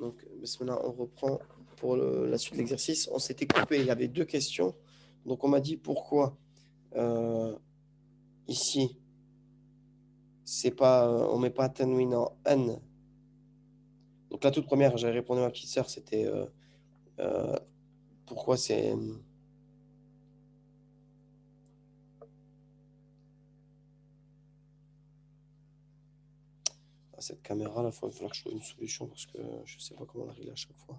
Donc, maintenant, on reprend pour la suite de l'exercice. On s'était coupé, il y avait deux questions. Donc, on m'a dit pourquoi ici, c'est pas, on met pas tanwin en n. Donc, la toute première, j'avais répondu à ma petite sœur, c'était euh, pourquoi c'est. Cette caméra, là, il va falloir que je trouve une solution parce que je ne sais pas comment la régler à chaque fois.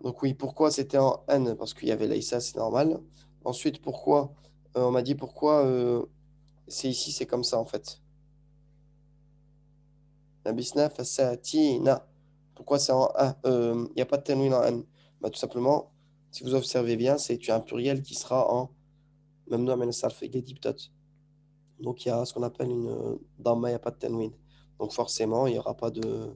Donc oui, pourquoi c'était en N? Parce qu'il y avait Laïssa, c'est normal. Ensuite, pourquoi on m'a dit pourquoi c'est ici, c'est comme ça en fait. Nabisna fasatina. Pourquoi c'est en A? Il n'y a pas de tanwin en N. Bah, tout simplement, si vous observez bien, c'est un pluriel qui sera en même nom men sarf et diptot. Donc il y a ce qu'on appelle une damma, il n'y a pas de tanwin. Donc forcément, il n'y aura pas de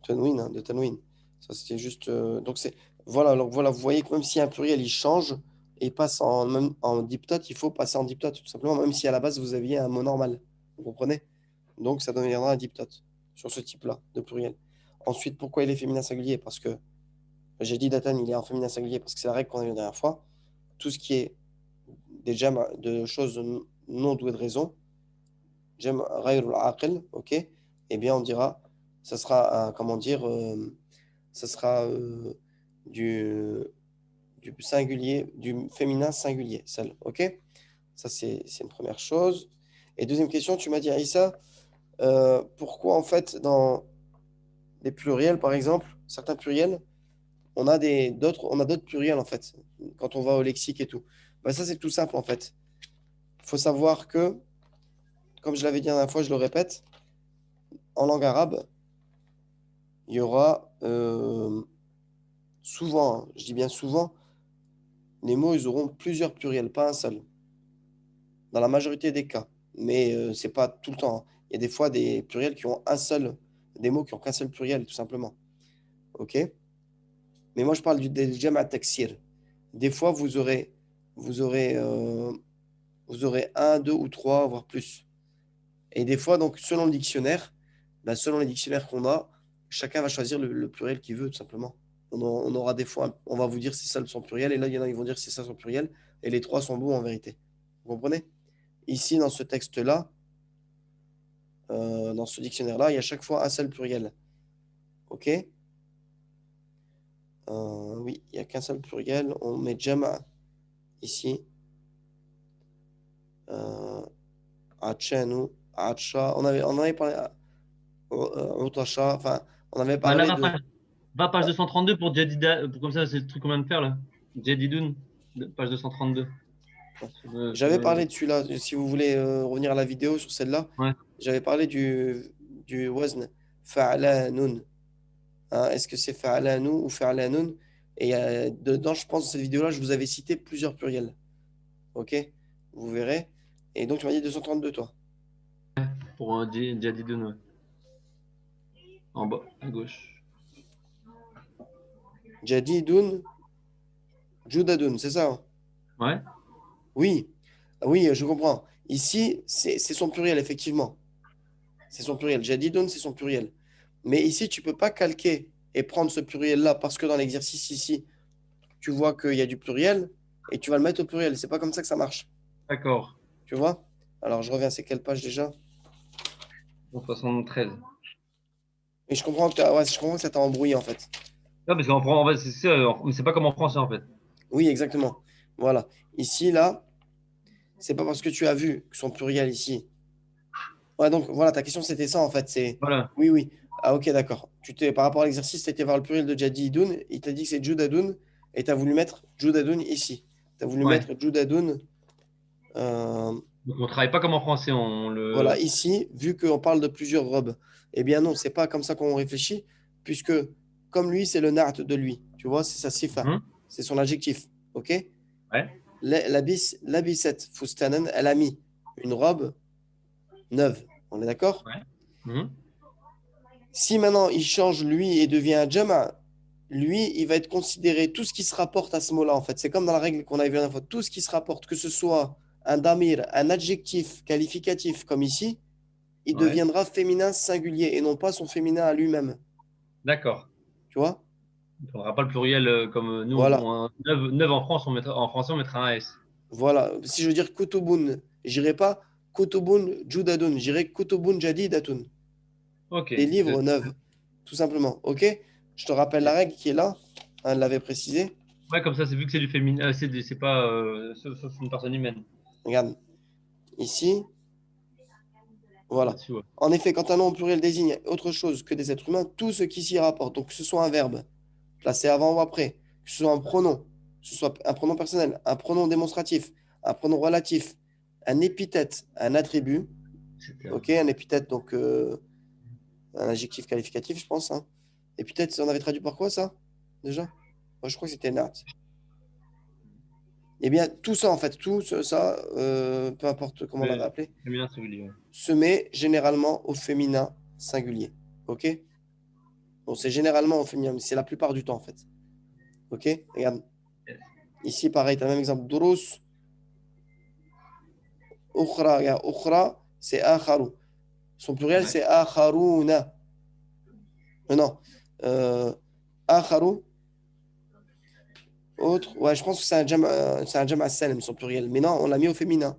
tanwin, hein, de tanwin. Ça, c'était juste. Donc, c'est. Voilà, donc voilà, vous voyez que même si un pluriel il change et passe même en diptote, il faut passer en diptote, tout simplement, même si à la base vous aviez un mot normal. Vous comprenez? Donc, ça deviendra un diptote sur ce type-là de pluriel. Ensuite, pourquoi il est féminin singulier? Parce que j'ai dit Datan, il est en féminin singulier parce que c'est la règle qu'on a vu la dernière fois. Tout ce qui est des jam de choses non douées de raison, jam ghayrul aql, ok? Eh bien, on dira, ça sera, comment dire, ça sera du, du singulier, du féminin singulier, seul. OK? Ça, c'est une première chose. Et deuxième question, tu m'as dit, Aïssa, pourquoi en fait, dans les pluriels, par exemple, certains pluriels, on a d'autres pluriels en fait, quand on va au lexique et tout. Bah, ça, c'est tout simple en fait. Il faut savoir que, comme je l'avais dit la dernière fois, je le répète, en langue arabe, il y aura souvent, hein, je dis bien souvent, les mots, ils auront plusieurs pluriels, pas un seul, dans la majorité des cas. Mais c'est pas tout le temps, hein. Il y a des fois des pluriels qui ont un seul, des mots qui ont qu'un seul pluriel, tout simplement. OK? Mais moi, je parle des jama' taksir. Des fois, vous aurez, euh, vous aurez un, deux ou trois, voire plus. Et des fois, donc, selon le dictionnaire, ben, selon les dictionnaires qu'on a, chacun va choisir le pluriel qu'il veut, tout simplement. On aura des fois, on va vous dire c'est ça son pluriel, et là, il y en a, ils vont dire c'est ça son pluriel, et les trois sont bons en vérité. Vous comprenez? Ici, dans ce texte-là, dans ce dictionnaire-là, il y a chaque fois un seul pluriel. OK? Oui, il n'y a qu'un seul pluriel. On met jama ici. Atchanu, Atsha. On avait parlé. Utasha. Enfin, on avait Bah là, parlé de. va page 232 pour Jadida, comme ça, c'est le truc qu'on vient de faire là. Jadidoun, page 232. J'avais parlé de celui-là. Si vous voulez revenir à la vidéo sur celle-là, Ouais, j'avais parlé du wazn. Fa'lanun. Hein, est-ce que c'est fa'lanu ou fa'lanun? Et dedans, je pense, dans cette vidéo-là, je vous avais cité plusieurs pluriels. OK? Vous verrez. Et donc, tu m'as dit 232, toi. pour Jadidoun, ouais. En bas, à gauche. Jadidun, Judadun, c'est ça, hein? Ouais. Oui, oui, je comprends. Ici, c'est son pluriel, effectivement. C'est son pluriel. Jadidun, c'est son pluriel. Mais ici, tu peux pas calquer et prendre ce pluriel-là parce que dans l'exercice ici, tu vois qu'il y a du pluriel et tu vas le mettre au pluriel. C'est pas comme ça que ça marche. D'accord. Tu vois? Alors, je reviens, c'est quelle page déjà? 73. Et je comprends ouais, je comprends que ça t'a embrouillé, en fait. Non, parce qu'en en fait, c'est ça, mais c'est pas comme en français en fait. Oui, exactement. Voilà. Ici, là, c'est pas parce que tu as vu que son pluriel ici. Ouais, donc voilà, ta question c'était ça en fait. C'est Voilà. oui, oui. Ah, ok, d'accord. Par rapport à l'exercice, tu étais voir le pluriel de Jadidoun, il t'a dit que c'est Judadoun et tu as voulu mettre Judadoun ici. Tu as voulu Ouais. mettre Judadoun Donc on travaille pas comme en français, on voilà, le. ici, vu qu'on parle de plusieurs robes. Eh bien non, c'est pas comme ça qu'on réfléchit, puisque comme lui, c'est le na'at de lui. Tu vois, c'est sa sifa, Mhm. c'est son adjectif. Ok? Ouais. Labisette Fustanan, elle a mis une robe neuve. On est d'accord? Ouais. Mhm. Si maintenant il change lui et devient un jama', lui, il va être considéré tout ce qui se rapporte à ce mot-là, en fait. C'est comme dans la règle qu'on avait vu la dernière fois. Tout ce qui se rapporte, que ce soit un damir, un adjectif qualificatif, comme ici, il Ouais. deviendra féminin singulier et non pas son féminin à lui-même. D'accord. Tu vois? Il ne faudra pas le pluriel comme nous. Voilà. Neuf en France, en français, on mettra un S. Voilà. Si je veux dire kutubun, j'irai pas kutubun judadun, j'irai kutubun jadidatun. Ok. Des livres neufs, tout simplement. Ok? Je te rappelle la règle qui est là. Elle l'avait précisé. Ouais, comme ça, c'est vu que c'est du féminin, c'est pas sauf une personne humaine. Regarde. Ici, voilà. Là-dessus, ouais. En effet, quand un nom au pluriel désigne autre chose que des êtres humains, tout ce qui s'y rapporte, donc que ce soit un verbe, placé avant ou après, que ce soit un pronom, que ce soit un pronom personnel, un pronom démonstratif, un pronom relatif, un épithète, un attribut, ok, un épithète, donc un adjectif qualificatif, je pense. Hein. Épithète, on avait traduit par quoi ça, déjà? Moi, je crois que c'était nat. Eh bien, tout ça, en fait, tout ça, peu importe comment on l'avait appelé, Féminin singulier. se met généralement au féminin singulier. Ok? Bon, c'est généralement au féminin, mais c'est la plupart du temps, en fait. Ok? Regarde. Ici, pareil, tu as le même exemple. Durus, ukhra. Regarde, ukhra, c'est akharu. Son pluriel, Ouais. c'est akharuna. Non. Akharu, autre. Ouais, je pense que c'est un jam as-salem, son pluriel. Mais non, on l'a mis au féminin.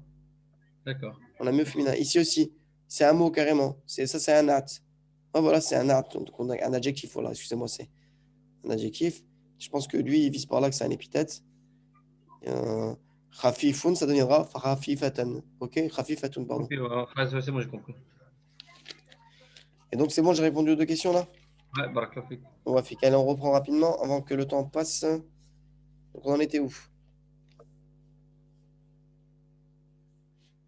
D'accord. On l'a mis au féminin. Ici aussi, c'est un mot carrément. Ça, c'est un at. Ah, voilà, c'est un at. Donc, on a un adjectif. Voilà, excusez-moi, c'est un adjectif. Je pense que lui, il vise par là que c'est un épithète. Khafifun, ça deviendra khafifatan. Ok? Khafifatun, pardon. Ok, ouais, c'est moi, j'ai compris. Et donc, c'est bon, j'ai répondu aux deux questions là? Ouais, barakallahu fik. On va faire qu'elle on reprend rapidement avant que le temps passe. Donc, on en était où?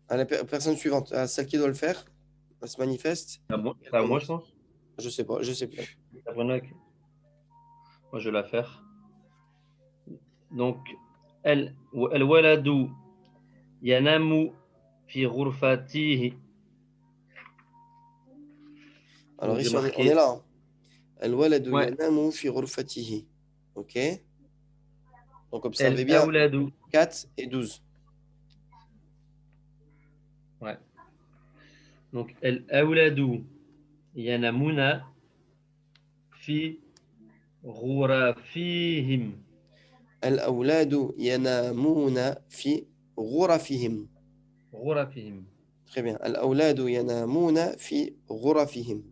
À la personne suivante, à celle qui doit le faire, elle se manifeste. C'est à moi, je pense. Je sais pas, je sais plus. Moi, je vais la faire. Donc, الولد ينام في غرفته. Alors Donc, j'ai ici, on est marqué. là. Hein. Al-waladu Ouais. yanamu fi ghurfatihi. Ok? Donc observez bien الأولاد. 4 et 12. Ouais. Donc, الأولاد ينامون في غرفهم. Al-awladu yanamuna fi ghurafihim. غرفهم. Très bien. Al-awladu yanamuna fi ghurafihim.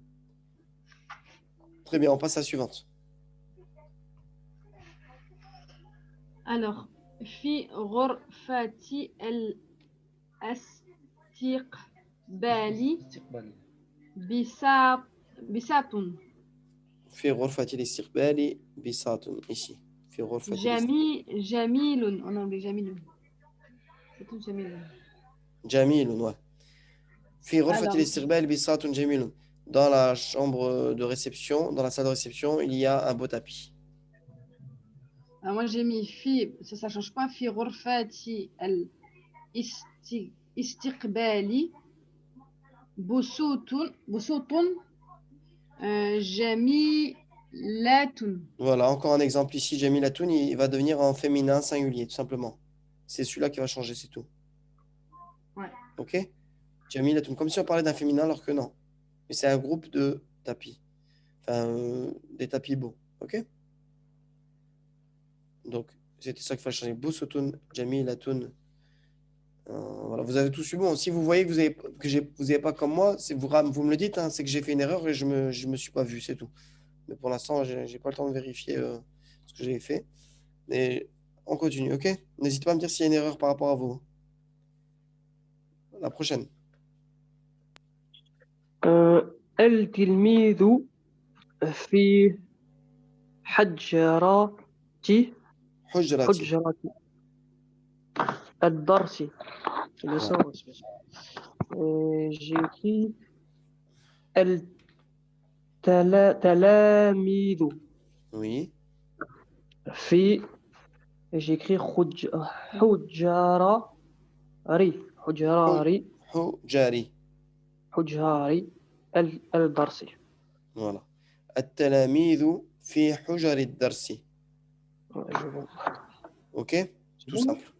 Très bien, on passe à la suivante. Alors, في غرفة الاستقبال بساط في غرفة الاستقبال بساط. Ici. في غرفة جميل. On a oublié جميل. C'est tout جميل. جميل. Ouais. في غرفة Alors, الاستقبال بساط جميل. Dans la chambre de réception, dans la salle de réception, il y a un beau tapis. moi j'ai mis ça change pas. في غرفة الاستقبال بسوط جميلات. Voilà, encore un exemple ici. Jamilatoun, il va devenir en féminin singulier, tout simplement. C'est celui-là qui va changer, c'est tout. Ouais. Ok? Jamilatoun, comme si on parlait d'un féminin, alors que non. Mais c'est un groupe de tapis. Enfin, des tapis beaux. Ok? Donc, c'était ça qu'il fallait changer. Boussotoun, Jamilatoun. Voilà, vous avez tous eu bon. Si vous voyez que vous n'avez pas comme moi, vous me le dites, hein, c'est que j'ai fait une erreur et je me suis pas vu, c'est tout. Mais pour l'instant, j'ai pas le temps de vérifier ce que j'ai fait. Mais on continue, ok? N'hésitez pas à me dire s'il y a une erreur par rapport à vous. La prochaine. التلميذ في حجرة Hujrati. حجرة الدرس. J'ai écrit التلاميذ Oui. في. J'ai écrit Hujari. حجاري الدرس. Voilà. التلاميذ في حجر الدرس. Ok? Tout simple.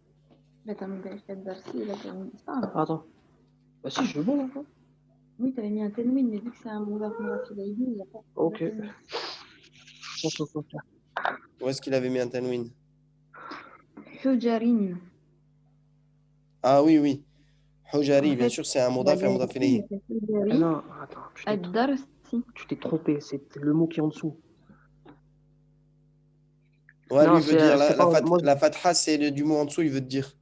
Mais t'as mis الدرسي لكن صعب. Attends. Bah si, je veux bon. Oui, t'as j'avais mis un tanwin, mais vu que c'est un mudaf mudaf ilayhi, il n'y a pas Ok. de tanwin. Où est-ce qu'il avait mis un tanwin? Hujarin. Ah oui, oui. Hujari, En bien fait, sûr, c'est un il y mudaf et un avait mudaf un ilayhi. c'est Ah Hujari, non, attends, ad-darsi. tu t'es trompé, c'est le mot qui est en dessous. Ouais, lui, Non, il veut dire, c'est pas. Moi, la fatha, c'est du mot en dessous, il veut te dire.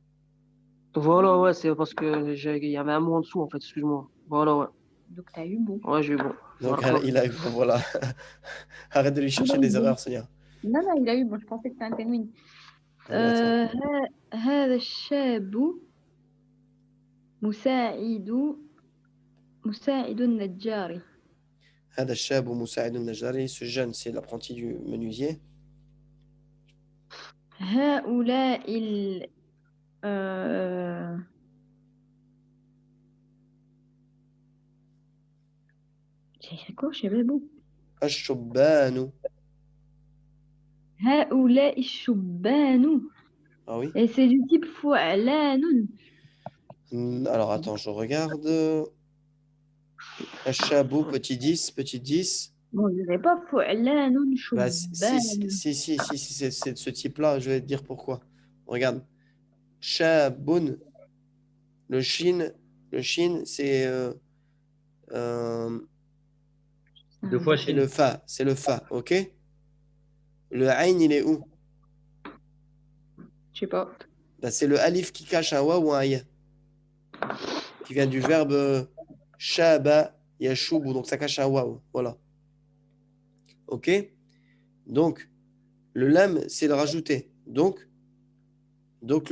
voilà, ouais, c'est parce que il y avait un mot en dessous, en fait, excuse-moi. Voilà, ouais. Donc, tu as eu bon. Ouais, j'ai eu bon. Donc, Voilà. il a eu, voilà. Arrête de lui Il a chercher eu des bon. erreurs, Sonia. Non, non, il a eu bon. Je pensais que c'était un tanwin. Voilà, tiens. هذا الشاب مساعد النجار. هذا الشاب مساعد النجار. Ce jeune, c'est l'apprenti du menuisier. هؤلاء ال j'ai écrit quoi, شباب؟ الشبان. هؤلاء الشبان. Ah oui. Et c'est du type فعلان. Alors, attends, je regarde. الشاب, petit 10, petit 10. Bon, je dirais pas فعلان Bah, شبان. c'est de ce type-là, je vais te dire pourquoi. Regarde. Shabun. Le shin, c'est Deux fois c'est Shin. le fa, ok? Le ayn, il est où? Je sais pas. Bah, c'est le alif qui cache un wa ou un ya, qui vient du verbe shaba yashubu, donc ça cache un waw, voilà. Ok? Donc, le lam, c'est le rajouter. Donc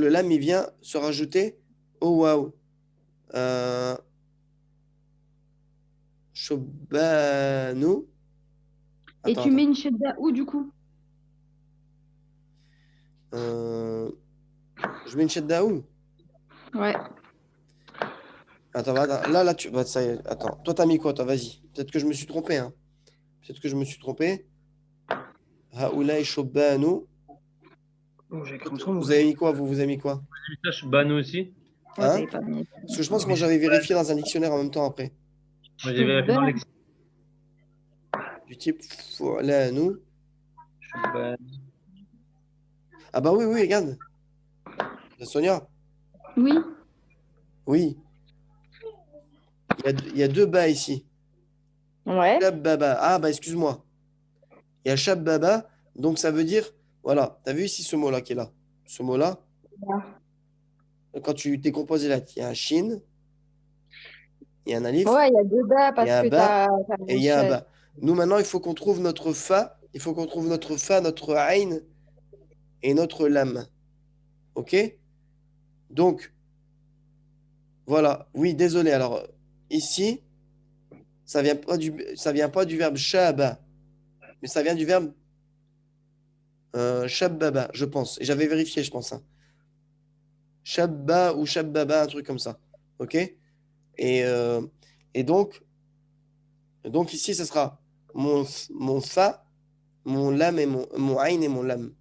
le lam, il vient se rajouter au waw. Shubanu. Et tu mets une shadda où du coup? Je mets une shadda où? Ouais. Attends, là, tu. Bah, ça y est, attends. Toi, t'as mis quoi, toi? Vas-y. Peut-être que je me suis trompé, hein. Peut-être que je me suis trompé. Haoulaï Shobanu. Oh, j'ai écrit comme ça, moi Vous avez aussi. mis quoi, vous avez mis quoi? Banu aussi. Ouais, Hein? t'avais pas mis. Parce que je pense que moi, j'avais vérifié dans un dictionnaire en même temps après. Moi, j'ai vérifié dans l'ex. Du type Fulanu. Shubban. Ah bah oui, oui, regarde. Sonia. Oui. Oui. Il y a deux bas ici. Ouais. Shabbaba. Ah bah excuse-moi. Il y a Shabbaba. Donc ça veut dire. Voilà. T'as vu ici ce mot-là qui est là? Ce mot-là. Quand tu décomposes là, il y a un shin. Il y a un alif. Ouais, il y a deux bas Il y parce a un que ba t'as et il y a un ba. Nous, maintenant, il faut qu'on trouve notre fa. Il faut qu'on trouve notre fa, notre ayn et notre lam. OK? Donc, voilà. Oui, désolé. Alors, ici, ça vient pas du verbe shaba, mais ça vient du verbe shabbaba, je pense. Et j'avais vérifié, je pense. Hein. Shabba ou shabbaba, un truc comme ça. OK? Et, euh, et donc ici, ce sera mon fa, mon lam et mon ayn et mon lam.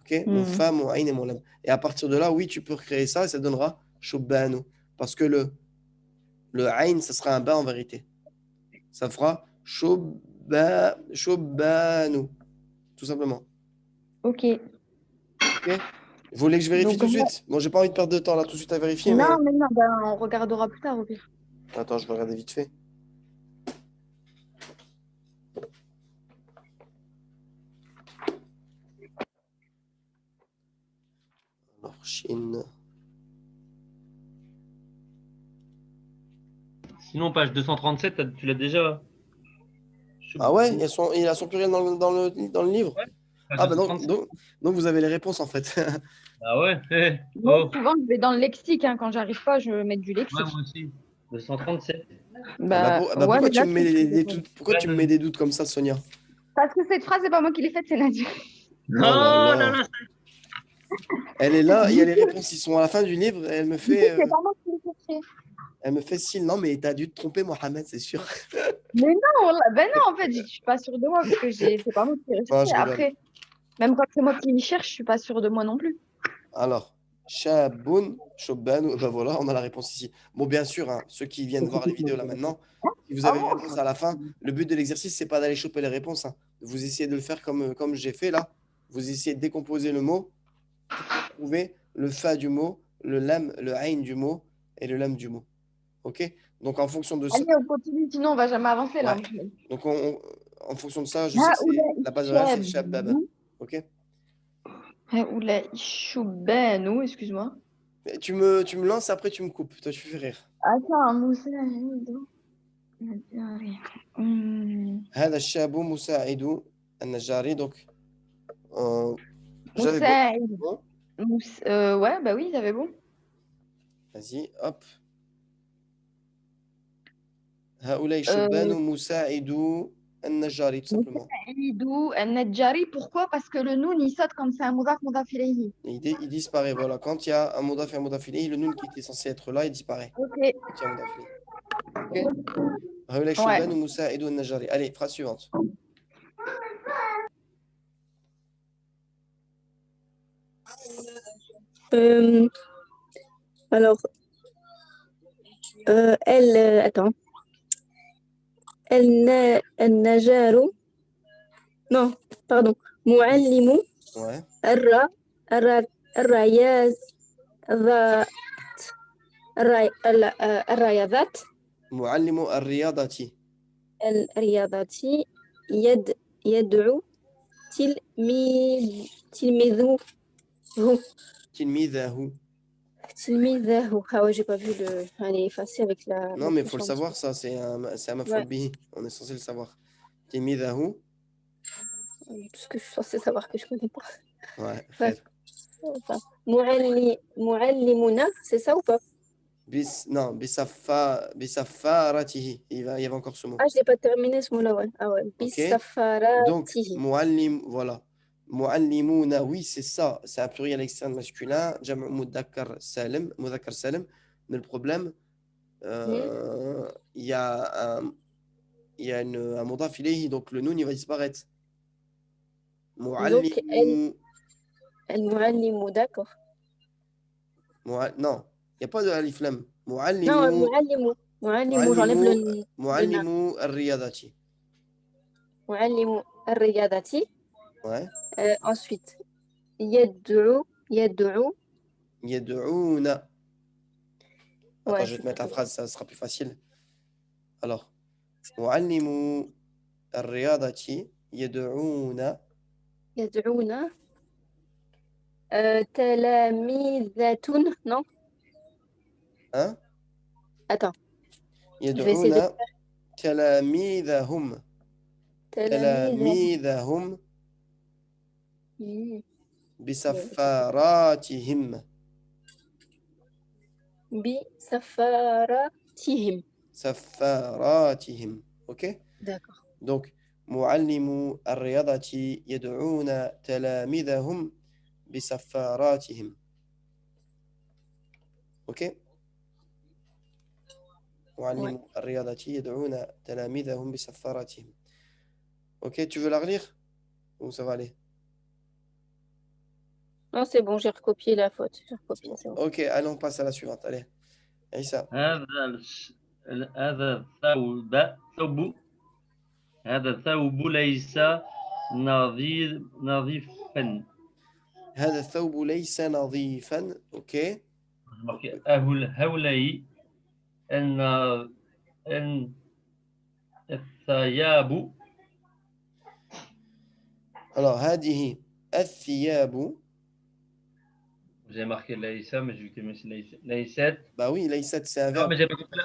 Ok, mon fa, mon ayn et mon lam. Et à partir de là, oui, tu peux recréer ça et ça donnera shubbanu. Parce que le ayn, ça sera un ba en vérité. Ça fera shubbanu. Tout simplement. Ok. Ok. Vous voulez que je vérifie Donc, tout de suite? Bon, j'ai pas envie de perdre de temps là tout de suite à vérifier, non, mais. mais non, ben, on regardera plus tard au pire. Attends, je vais regarder vite fait. Alors, Chine. Sinon, page 237, tu l'as déjà. Ah ouais, il a son pluriel dans le livre? Ouais, page Ah bah 237. donc vous avez les réponses en fait. Ah ouais? Moi, Oh, souvent, je vais dans le lexique. Hein. Quand j'arrive pas, je mets du lexique. ouais, moi aussi. 237. Bah, ouais, Pourquoi mais tu là, me mets tu- pourquoi tu me mets des doutes comme ça, Sonia? Parce que cette phrase, c'est pas moi qui l'ai faite, c'est Nadia. Oh là là là. là, Elle est là, il y a les réponses, ils sont à la fin du livre, et elle me fait, C'est pas moi qui l'ai cherché. signe. Non, mais t'as dû te tromper, Mohamed, c'est sûr. Mais non, wallah, ben non, en fait, je suis pas sûre de moi parce que c'est pas moi qui l'ai Non, recherché. je rigole. Après, même quand c'est moi qui l'y cherche, je suis pas sûre de moi non plus. Alors, Shabun, shobban. Ben voilà, on a la réponse ici. Bon, bien sûr, hein, ceux qui viennent voir les vidéos là maintenant, si vous avez la réponse à la fin, le but de l'exercice, c'est pas d'aller choper les réponses, hein. Vous essayez de le faire comme j'ai fait là. Vous essayez de décomposer le mot pour trouver le fa du mot, le lam, le ayn du mot et le lam du mot. OK? Donc, en fonction de ça, Allez, on continue, sinon on va jamais avancer là. ouais. Donc, en fonction de ça, je sais que هؤلاء la base de la c'est الشاب shabab. OK? هؤلاء الشبان excuse-moi. Mais tu me lances, après tu me coupes. Toi, tu fais rire. Attends, مساعد النجاري. هذا الشاب مساعد النجار. Donc, j'avais مساعد bon. ouais, bah oui, j'avais bon. Vas-y, hop. هؤلاء شبان مساعدو النجار, tout simplement. مساعد النجاري, pourquoi? Parce que le noun il saute quand c'est un mudaf ilayhi. Il disparaît, voilà. Quand il y a un mudaf et un mudaf ilayhi, le nun qui était censé être là, il disparaît. Ok. Quand il y a un mudaf ilayhi. Ok? هؤلاء شبان مساعدو النجار. Allez, phrase suivante. Alors, attends. النجار. Non, pardon. معلم Ouais. الرياضات. الرياضات. معلم الرياضة. الرياضات يدعو تلميذه. تلميذه. Ah ouais, j'ai pas vu le. Elle est effacée avec la. Non, mais il faut le savoir, ça, c'est un maf'ul bihi. On est censé le savoir. تلميذه. Tout ce que je suis censée savoir que je connais pas. Ouais, Enfin, معلمنا, c'est ça ou pas? Non, bisafaratihi. Il y avait encore ce mot. Ah, je l'ai pas terminé ce mot-là, ouais. Ah ouais. Donc, Bisafaratihi. muallim, voilà. Muallimuna, oui, c'est ça. C'est un pluriel externe masculin. Jam' mudhakkar salim. Mais le problème, il y a un mudaf ilayhi, donc le noun, il va disparaître. Donc, المعلم, d'accord. Non, il n'y a pas de alif lam. Non, معلم, j'enlève le. معلم الرياضة. معلم الرياضة. Ouais. Ensuite, يدعون. يدعون. Attends, Ouais, je vais te mettre la phrase, ça sera plus facile. Alors, معلم الرياضة يدعون. تلاميذة, non? Hein? Attends. يدعون تلاميذهم. تلاميذهم بسفاراتهم. سفاراتهم. Ok? D'accord. Donc, معلم الرياضة يدعون تلاميذهم بسفاراتهم. Ok? معلم الرياضة يدعون تلاميذهم بسفاراتهم. Ok, tu veux la relire? Ou ça va aller? Non, c'est bon, j'ai recopié la faute. J'ai recopié, c'est bon. Ok, allez, on passe à la suivante. Allez. Aïssa. هذا الثوب ليس نظيفا. هذا الثوب ليس نظيفا. Ok. هؤلاء الثياب. Alors, هذه الثياب. J'ai marqué Laïssa, mais je vais mettre Laïsset. Bah oui, Laïsset, c'est un verbe. Mais j'ai pas compris.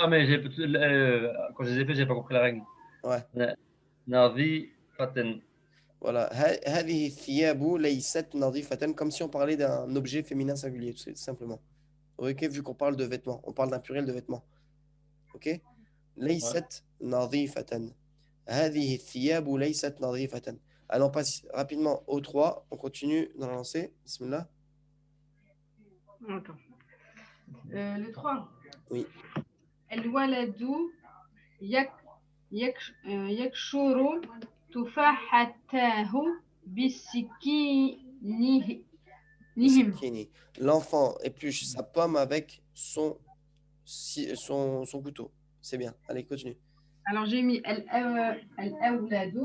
Quand je les ai fait, j'ai pas compris la règle. Ouais. نظيفة. Voilà. هذه الثياب ليست نظيفة, comme si on parlait d'un objet féminin singulier, tout simplement. Ok, vu qu'on parle de vêtements, on parle d'un pluriel de vêtements. Ok? ليست نظيفة. هذه الثياب ليست نظيفة. Alors, on passe rapidement au 3. On continue dans la lancée. Bismillah. Attends. Le 3. Oui. الولد يكشر تفاحته بالسكين Nihim. Kini. L'enfant épluche sa pomme avec son couteau. C'est bien. Allez, continue. Alors j'ai mis al-awladu.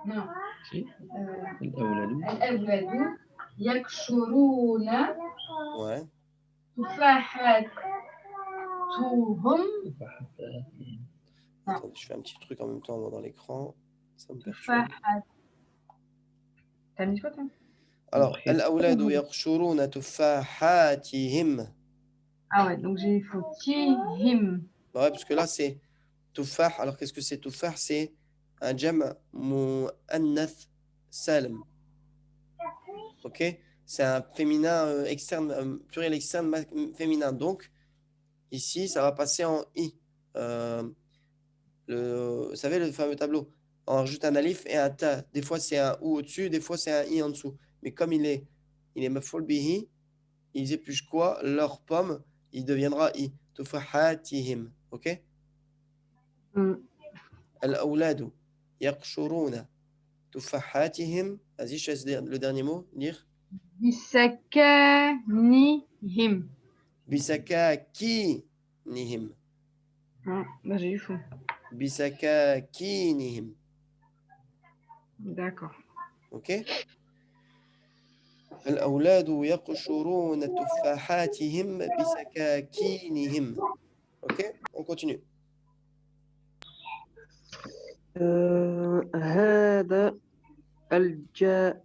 Non. Si. Euh, الأولاد. al-awladu yakshuruna Ouais. tufahatuhum. Attendez, je fais un petit truc en même temps moi, dans l'écran. Ça me perturbe. Tufahat. T'as mis quoi toi? Alors, Ok. al-awladu yaqshuruna tufahatihim. Ah ouais, donc j'ai faut tihim. Ouais, parce que là, c'est tufah. Alors, qu'est-ce que c'est tufah? C'est un jam' mu'annath salim. Ok? C'est un féminin externe, pluriel externe féminin. Donc, ici, ça va passer en i. Vous savez, le fameux tableau. On rajoute un alif et un ta. Des fois, c'est un ou au-dessus, des fois, c'est un i en dessous. Mais comme il est maf'ul bihi, ils épluchent quoi? Leur pomme, il deviendra i. Tufahatihim. Ok? Al-awladu yaqshuruna tufahatihim. Vas-y, je te laisse le dernier mot lire. Bisakanihim. Bisakinihim. Ah, bah j'ai eu faux. Bisakinihim. D'accord. Ok? الأولاد يقشرون تفاحاتهم بسكاكينهم. Ok? On continue. هذا الجا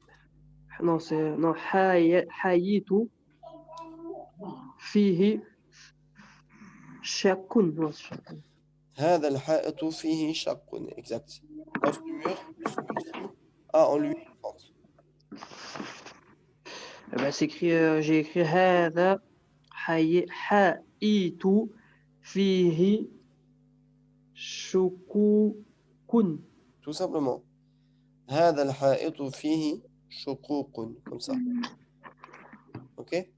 non c'est non حييت فيه شك non, شك. هذا الحائط فيه شق. Exact. Dans ce mur, a en lui. Eh ben, c'est écrit, j'ai écrit هذا حييت فيه شكوك. Tout simplement. هذا الحائط فيه شقوق. Comme ça. Ok?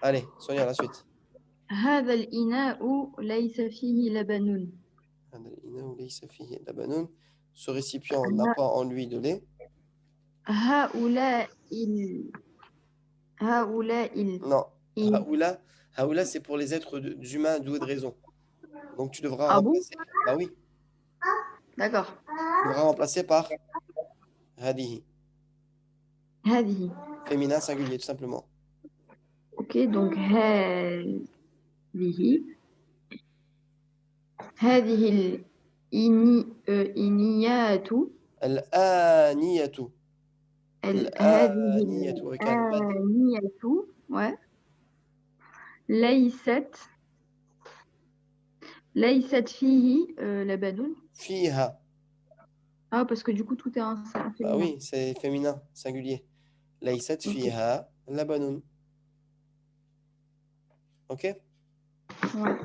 Allez, Sonia, la suite. هذا الإناء ليس فيه لبن. هذا الإناء ليس فيه لبن. Ce récipient n'a pas en lui de lait. هؤلاء Non. Haoula, c'est pour les êtres humains doués de raison. Donc tu devras Ah bon? remplacer. Bah oui. D'accord. Tu devras remplacer par hadihi. هذه. Féminin singulier, tout simplement. Ok, donc هذه الإنيات الآنية. هذه الآنية avec un mad. الآنية ouais. ليست فيه لبن. فيها. Ah, parce que du coup, tout est un Bah féminin. oui, c'est féminin, singulier. ليست فيها لبن. Ok? Ouais.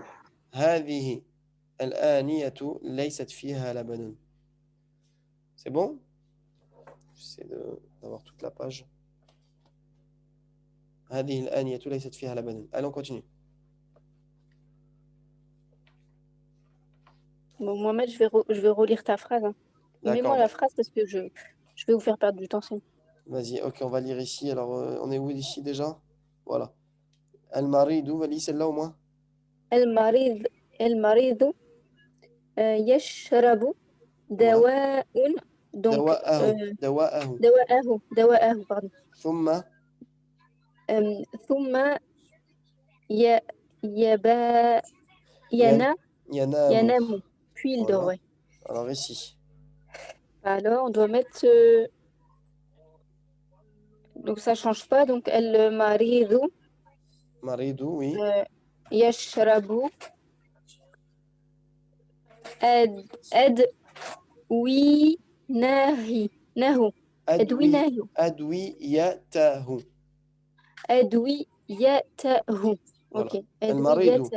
هذه الآنية ليست فيها لبن. C'est bon? J'essaie d'avoir toute la page. هذه الآنية ليست فيها لبن. Allez, on continue. Bon, Mohamed, je vais relire ta phrase. Hein. Mets-moi la phrase parce que je vais vous faire perdre du temps. Vas-y, ok, on va lire ici. Alors, on est où ici déjà? Voilà. المريض, va lire celle-là au moins. المريض يشرب دواء donc دواءه pardon. ثم ينام puis il dort. Ouais. Alors ici. Alors on doit mettre donc ça change pas donc المريض oui. يشرب أدويته. Okay. المريض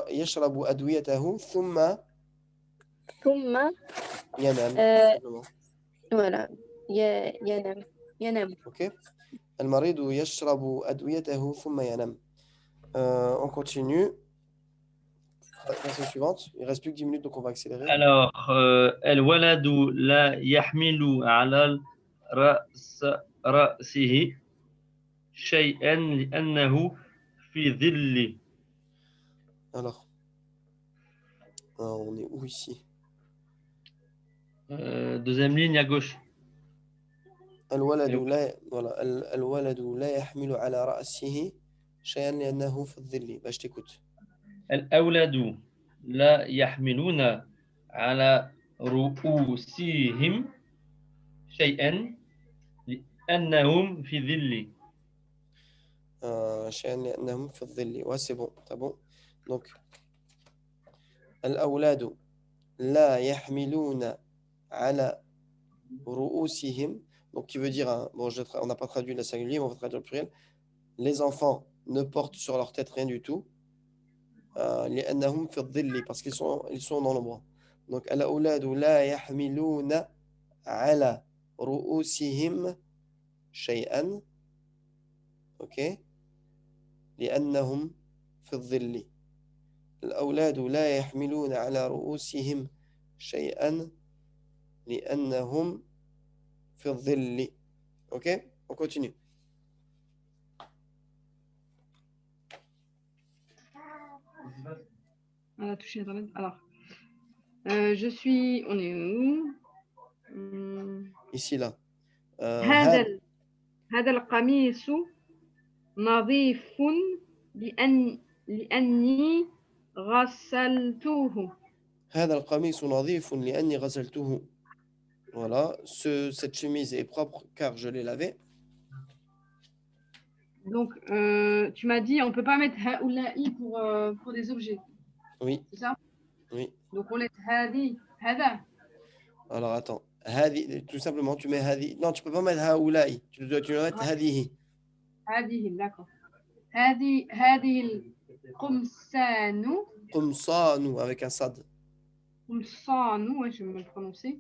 يشرب أدويته ثم ينام. Voilà. ينام. Ok. المريض يشرب أدويته ثم ينام. On continue. La question suivante. Il reste plus que 10 minutes, donc on va accélérer. Alors, الولد لا يحمل على رأسه شيئا لأنه في ظل. Alors, on est où ici? Deuxième ligne à gauche. الولد لا voilà الولد لا يحمل على رأسه شيئا لأنه في الظل. باش تكوت. الأولاد لا يحملون على رؤوسهم شيئا لأنهم في ظل. شيئا لأنهم في الظل. Ouais, c'est bon, t'as bon. Donc, الأولاد لا يحملون على رؤوسهم. Donc, qui veut dire, hein, bon, on n'a pas traduit le singulier, mais on va traduire le pluriel. Les enfants ne portent sur leur tête rien du tout. لأنهم في الظل, parce qu'ils sont dans l'ombre. Donc, الأولاد لا يحملون على رؤوسهم شيئا. Ok. لأنهم في الظل. الأولاد لا يحملون على رؤوسهم شيئا لأنهم في الظل. Ok, on continue. On a touché Internet. Alors, je suis. On est où? Ici, là. هذا القميص نظيف لأني غسلته. هذا القميص نظيف لأني غسلته. Voilà, cette chemise est propre car je l'ai lavée. Donc, tu m'as dit, on ne peut pas mettre haoula'i pour des objets. Oui. C'est ça? Oui. Donc, on laisse hadi, hada. Alors, attends. Hadi, tout simplement, tu mets hadi. Non, tu ne peux pas mettre haoula'i. Tu dois mettre hadihi. Hadihi, d'accord. Hadihi qumsanu. Qumsanu, avec un sad. Qumsanu, ouais, je vais me le prononcer.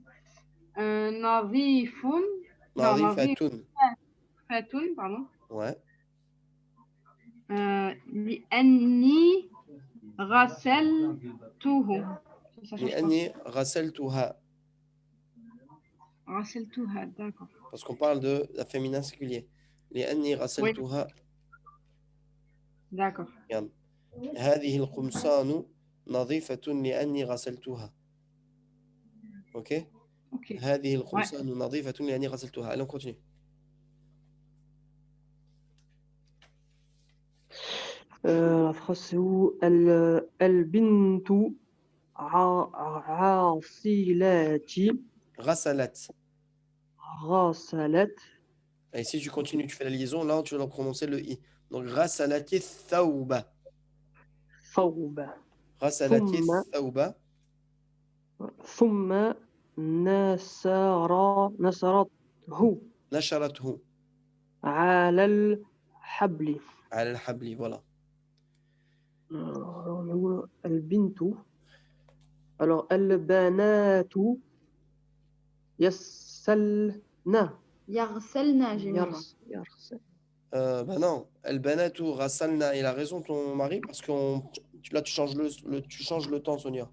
Nadifun. Nadifatun. Fatun, pardon. Ouais. لأني غسلته. لأني غسلتها. غسلتها, d'accord. Parce qu'on parle de la féminin singulier. لأني غسلتها. D'accord. يعني هذه القمصان نظيفة لأني غسلتها. Ok. هذه القمصان نظيفة لأني غسلتها. Allez, on continue. La phrase c'est où البنت عاصلات غسلت. غسلت. Et si tu continues, tu fais la liaison, là tu vas prononcer le i. Donc غسلت الثوب. ثوب. غسلت الثوب. ثم نشرته على الحبل. على الحبل, voilà. البنت. Alors البنات يغسلن جميعا. Bah non, البنات غسلنا. Il a raison ton mari parce que là tu changes le temps, Sonia.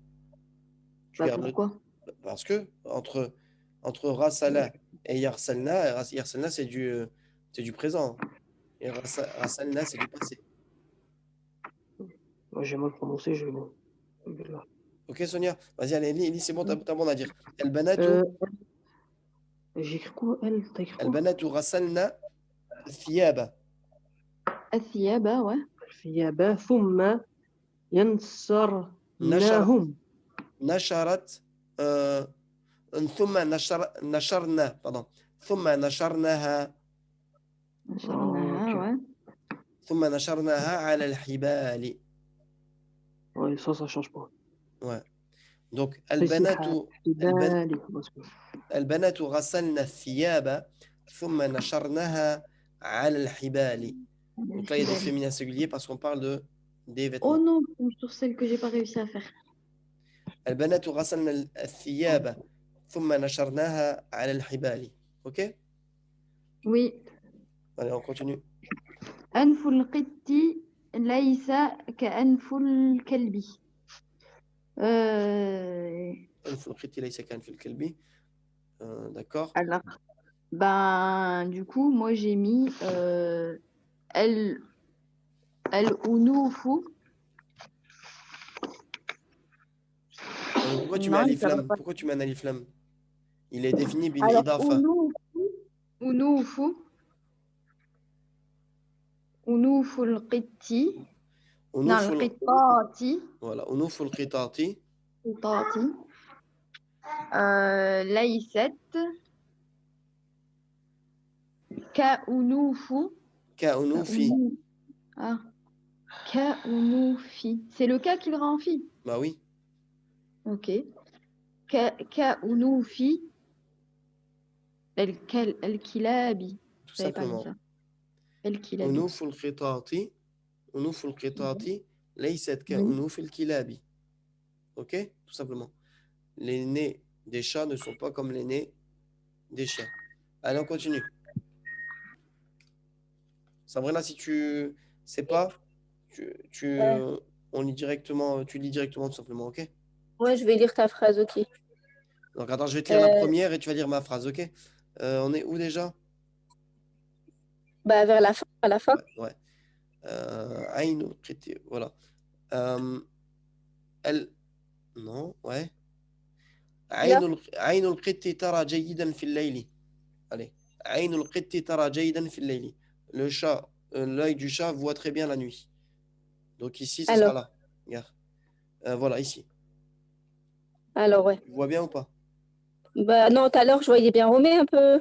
Tu gardes pourquoi? Parce que entre rasala et yarsalna c'est du présent. Et rasalna c'est du passé. J'ai mal prononcé, je vais. Ok Sonia, vas-y, allez, lis, c'est bon, t'as bon à dire. البنات. J'ai écrit quoi? T'as écrit quoi? البنات غسلنا الثياب. الثياب, ouais. الثياب ثم ينصرناهم. نشرت ثم نشرنا pardon. ثم نشرناها. ouais. ثم نشرناها على الحبال. Ouais, ça change pas. Ouais. Donc البنات غسلنا الثياب ثم نشرناها على الحبال. Donc là il y a des féminins singuliers parce qu'on parle des vêtements. Oh non, sur celle que j'ai pas réussi à faire. البنات غسلنا الثياب ثم نشرناها على الحبال. Ok? Oui. Allez, on continue. أنف القط ليس كأنف الكلب. أنف القط ليس كأنف الكلب. D'accord. Alors, ben, du coup, moi j'ai mis ال الأنوف. Mais pourquoi tu mets Non, alif ça va lam? pas. Pourquoi tu mets un alif lam? Il est défini bil Alors, idafa. أنوف أنوف القط. Non, Unuful, القطات. voilà. Unuful qitati. القطات. ليست كأنوف. Ka'unufi. Ah, كأنوف. C'est le cas qui le rend fi. Bah oui. Ok. كأنوف الكلاب. Tout J'avais pas dit simplement. ça. الكلاب. Unuful qitati. Unuful qitati. Laysat Oui. ka'unufil kilabi. Ok? Tout simplement. Les nez des chats ne sont pas comme les nez des chiens. Allez, on continue. Sabrina, si tu sais pas, Ouais. on lit directement, tu lis directement tout simplement, ok? Ouais, je vais lire ta phrase, ok. Donc attends, je vais te lire la Euh, première et tu vas lire ma phrase, ok? On est où déjà? Bah, vers la fin, à la fin. Ouais. Aïn voilà. Elle, non, ouais. Là. عين القط ترى جيدا في الليل. Allez. عين القط ترى جيدا في الليل. Le chat, l'œil du chat voit très bien la nuit. Donc ici, ce sera Alors, là. Regarde. Voilà, ici. ouais. Tu vois bien ou pas? Bah, non, tout à l'heure, je voyais bien. Remets un peu.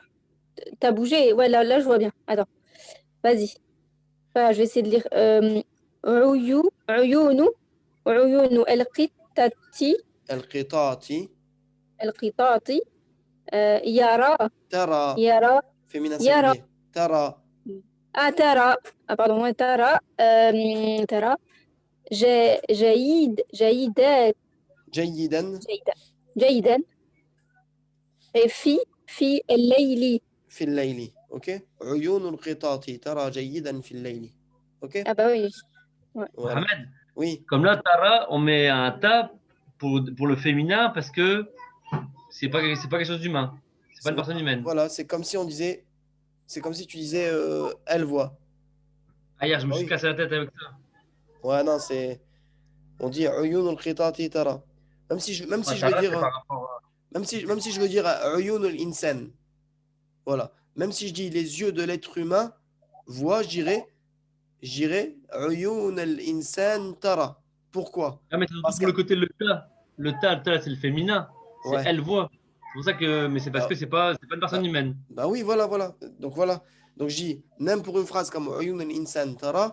T'as bougé. Ouais, là, je vois bien. Attends, vas-y. Enfin, je vais essayer de lire. عيون القطة القطاط القطاط يرى ترى يرى féminin يرى singulier. ترى ترى pardon ترى ترى جيدات جيدا جيدا في الليل. في الليل. اوكي. عيون القطاط ترى جيدا في الليل. اوكي. Ah bah oui. Ouais. Voilà. Mohamed, Oui. comme là, Tara, on met un ta pour le féminin parce que c'est pas quelque chose d'humain. C'est pas une personne humaine. Voilà, c'est comme si on disait, c'est comme si tu disais elle voit. Ah, hier, je me Ah suis oui. cassé la tête avec ça. Ouais, non, c'est on dit عيون القطاط ترى. Même si Ouais, je veux Tara, c'est dire par rapport à... même si je veux dire عيون الإنسان. Voilà. Même si je dis les yeux de l'être humain voient, je dirais عيون الإنسان ترى. Pourquoi? Ah, mais c'est surtout Parce pour que le côté le ta. Le ta, c'est le féminin. C'est ouais. elle voit. C'est pour ça que... Mais c'est parce Bah, que c'est pas une personne bah, humaine. bah oui, voilà, voilà. Donc voilà. Donc je dis, même pour une phrase comme عيون الإنسان ترى,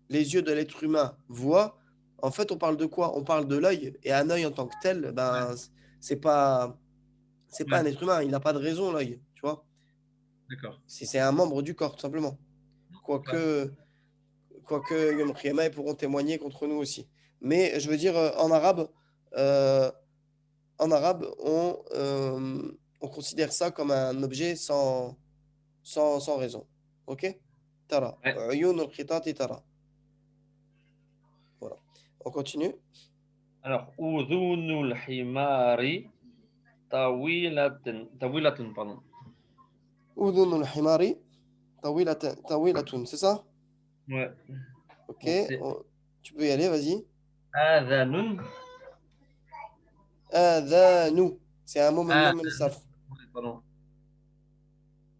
les yeux de l'être humain voient. En fait, on parle de quoi? On parle de l'œil. Et un œil en tant que tel, ben, Ouais, c'est pas, c'est pas un ouais, être humain. Il n'a pas de raison, l'œil. Tu vois? d'accord. C'est un membre du corps, tout simplement. Ouais. Quoique Yom Kiyama, ils pourront témoigner contre nous aussi. Mais je veux dire, euh, en arabe on considère ça comme un objet sans raison. Ok? Tara. Ouais. Uyun al-qitati tara. Voilà. On continue. Alors, udhunul himari tawilatun, pardon. Udhun al-himari tawilatun, c'est ça? Ouais. Ok. Donc, c'est Tu peux y aller, vas-y. adhanun. Adhanu. C'est un mot Ah, maintenant, mais sarf. pardon.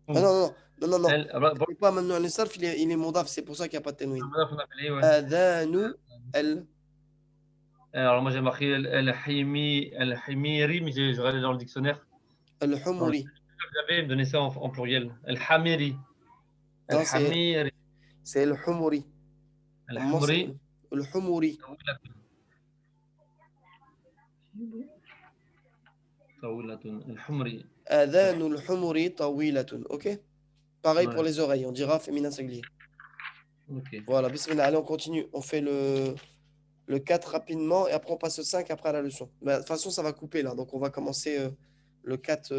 Ah non, non, non, non, non. Ah, bah, C'est pas maintenant le sarf, il est modaf, c'est pour ça qu'il n'y a pas de tenwin. on appelait, ouais. Adhanu el Alors, moi, j'ai marqué el-himiri, mais j'ai regardé dans le dictionnaire. Dans le al-humuri. dictionnaire que j'avais, il me donnait ça en pluriel. El-hamiri. Non, El-hamiri. c'est al-humuri. Moi, c'est El-humri. al-humuri. Tawilatun. El-humri. Adhanu al-humuri tawilatun. Ok? Pareil pour Ouais, les oreilles, on dira féminin singulier. ok. Voilà, bismillah. Allez, on continue. On fait le 4 rapidement et après on passe au 5 après à la leçon. Mais de toute façon, ça va couper là. Donc on va commencer le 4